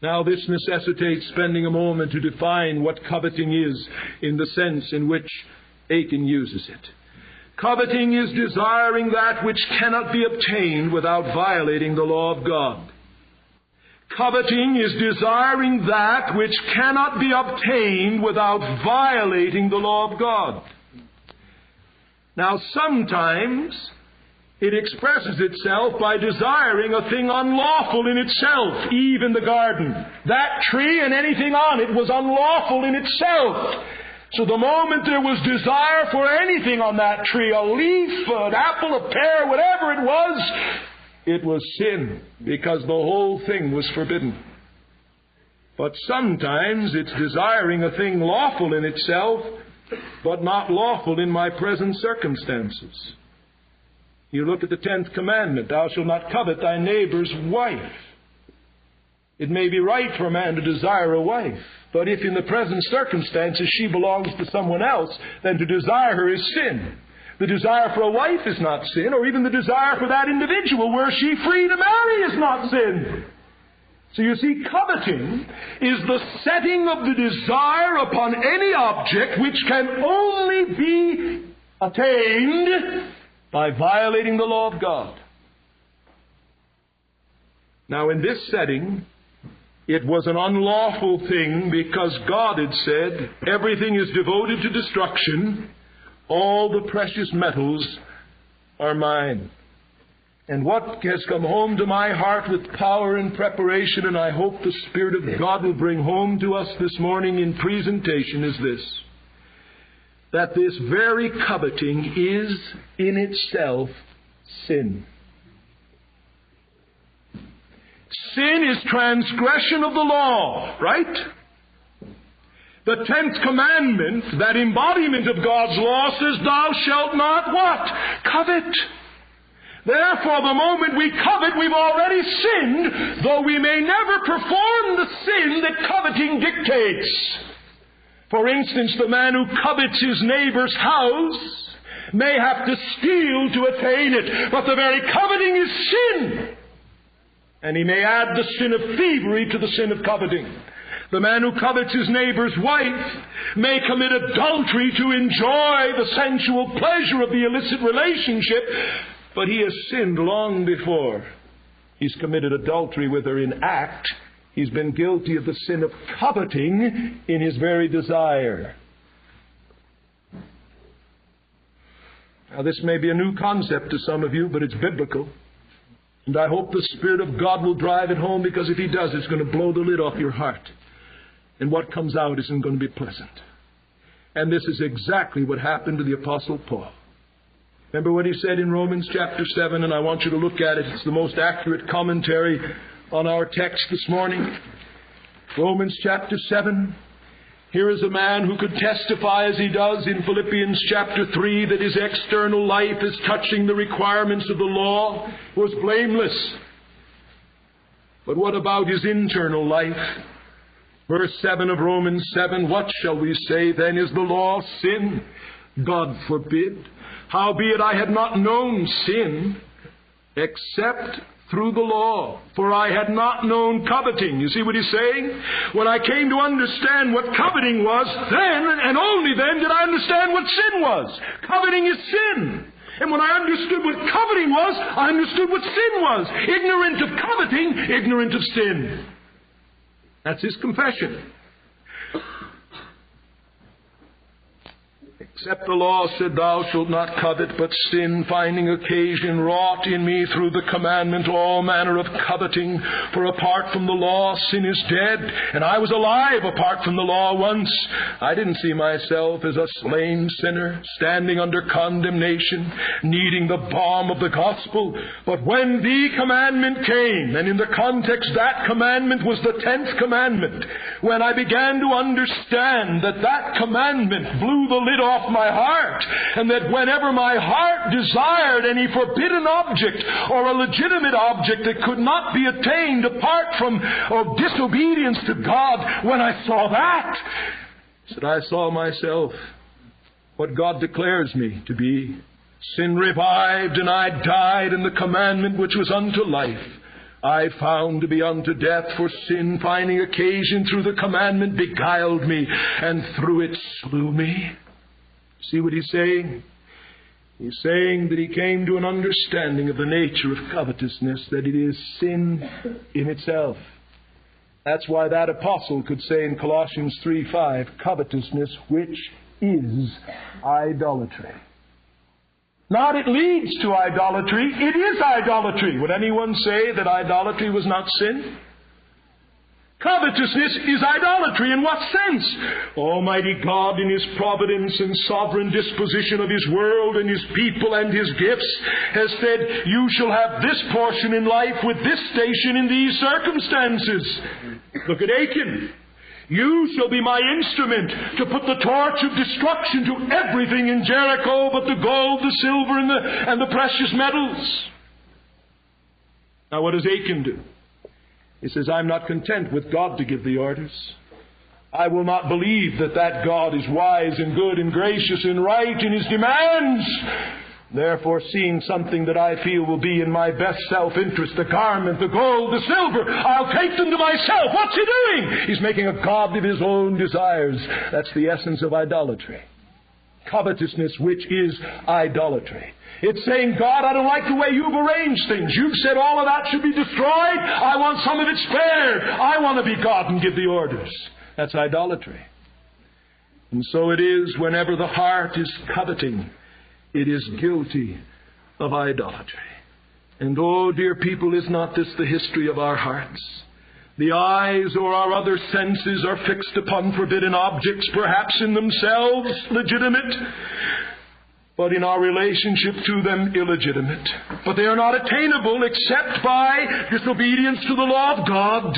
Now, this necessitates spending a moment to define what coveting is in the sense in which Achan uses it. Coveting is desiring that which cannot be obtained without violating the law of God. Coveting is desiring that which cannot be obtained without violating the law of God. Now, sometimes it expresses itself by desiring a thing unlawful in itself, Eve in the garden. That tree and anything on it was unlawful in itself. So the moment there was desire for anything on that tree, a leaf, an apple, a pear, whatever it was sin, because the whole thing was forbidden. But sometimes it's desiring a thing lawful in itself, but not lawful in my present circumstances. You look at the 10th commandment, thou shalt not covet thy neighbor's wife. It may be right for a man to desire a wife, but if in the present circumstances she belongs to someone else, then to desire her is sin. The desire for a wife is not sin, or even the desire for that individual, were she free to marry, is not sin. So you see, coveting is the setting of the desire upon any object which can only be attained by violating the law of God. Now, in this setting, it was an unlawful thing because God had said, everything is devoted to destruction. All the precious metals are mine. And what has come home to my heart with power and preparation, and I hope the Spirit of God will bring home to us this morning in presentation, is this: that this very coveting is in itself sin. Sin is transgression of the law, right? The 10th commandment, that embodiment of God's law, says, thou shalt not what? Covet. Therefore, the moment we covet, we've already sinned, though we may never perform the sin that coveting dictates. For instance, the man who covets his neighbor's house may have to steal to attain it, but the very coveting is sin. And he may add the sin of thievery to the sin of coveting. The man who covets his neighbor's wife may commit adultery to enjoy the sensual pleasure of the illicit relationship, but he has sinned long before he's committed adultery with her in act. He's been guilty of the sin of coveting in his very desire. Now, this may be a new concept to some of you, but it's biblical. And I hope the Spirit of God will drive it home, because if He does, it's going to blow the lid off your heart. And what comes out isn't going to be pleasant. And this is exactly what happened to the Apostle Paul. Remember what he said in Romans chapter 7, and I want you to look at it. It's the most accurate commentary on our text this morning. Romans chapter 7. Here is a man who could testify, as he does in Philippians chapter 3, that his external life, as touching the requirements of the law, was blameless. But what about his internal life? Verse 7 of Romans 7, what shall we say then? Is the law sin? God forbid. Howbeit I had not known sin, except through the law, for I had not known coveting. You see what he's saying? When I came to understand what coveting was, then and only then did I understand what sin was. Coveting is sin. And when I understood what coveting was, I understood what sin was. Ignorant of coveting, ignorant of sin. That's his confession. Except the law said, thou shalt not covet, but sin, finding occasion, wrought in me through the commandment all manner of coveting. For apart from the law, sin is dead, and I was alive apart from the law once. I didn't see myself as a slain sinner, standing under condemnation, needing the balm of the gospel. But when the commandment came, and in the context that commandment was the 10th commandment, when I began to understand that that commandment blew the lid off my heart, and that whenever my heart desired any forbidden object or a legitimate object that could not be attained apart from disobedience to God, when I saw that, I saw myself what God declares me to be. Sin revived, and I died, and the commandment which was unto life I found to be unto death, for sin, finding occasion through the commandment, beguiled me, and through it slew me. See what he's saying? He's saying that he came to an understanding of the nature of covetousness, that it is sin in itself. That's why that apostle could say in Colossians 3:5, covetousness, which is idolatry. Not it leads to idolatry, it is idolatry. Would anyone say that idolatry was not sin? Covetousness is idolatry. In what sense? Almighty God, in His providence and sovereign disposition of His world and His people and His gifts, has said, you shall have this portion in life with this station in these circumstances. Look at Achan. You shall be my instrument to put the torch of destruction to everything in Jericho but the gold, the silver, and the precious metals. Now what does Achan do? He says, I'm not content with God to give the orders. I will not believe that God is wise and good and gracious and right in His demands. Therefore, seeing something that I feel will be in my best self-interest, the garment, the gold, the silver, I'll take them to myself. What's he doing? He's making a god of his own desires. That's the essence of idolatry. Covetousness, which is idolatry. It's saying, God, I don't like the way you've arranged things. You've said all of that should be destroyed. I want some of it spared. I want to be God and give the orders. That's idolatry. And so it is whenever the heart is coveting, it is guilty of idolatry. And oh, dear people, is not this the history of our hearts? The eyes or our other senses are fixed upon forbidden objects, perhaps in themselves legitimate, but in our relationship to them illegitimate. But they are not attainable except by disobedience to the law of God.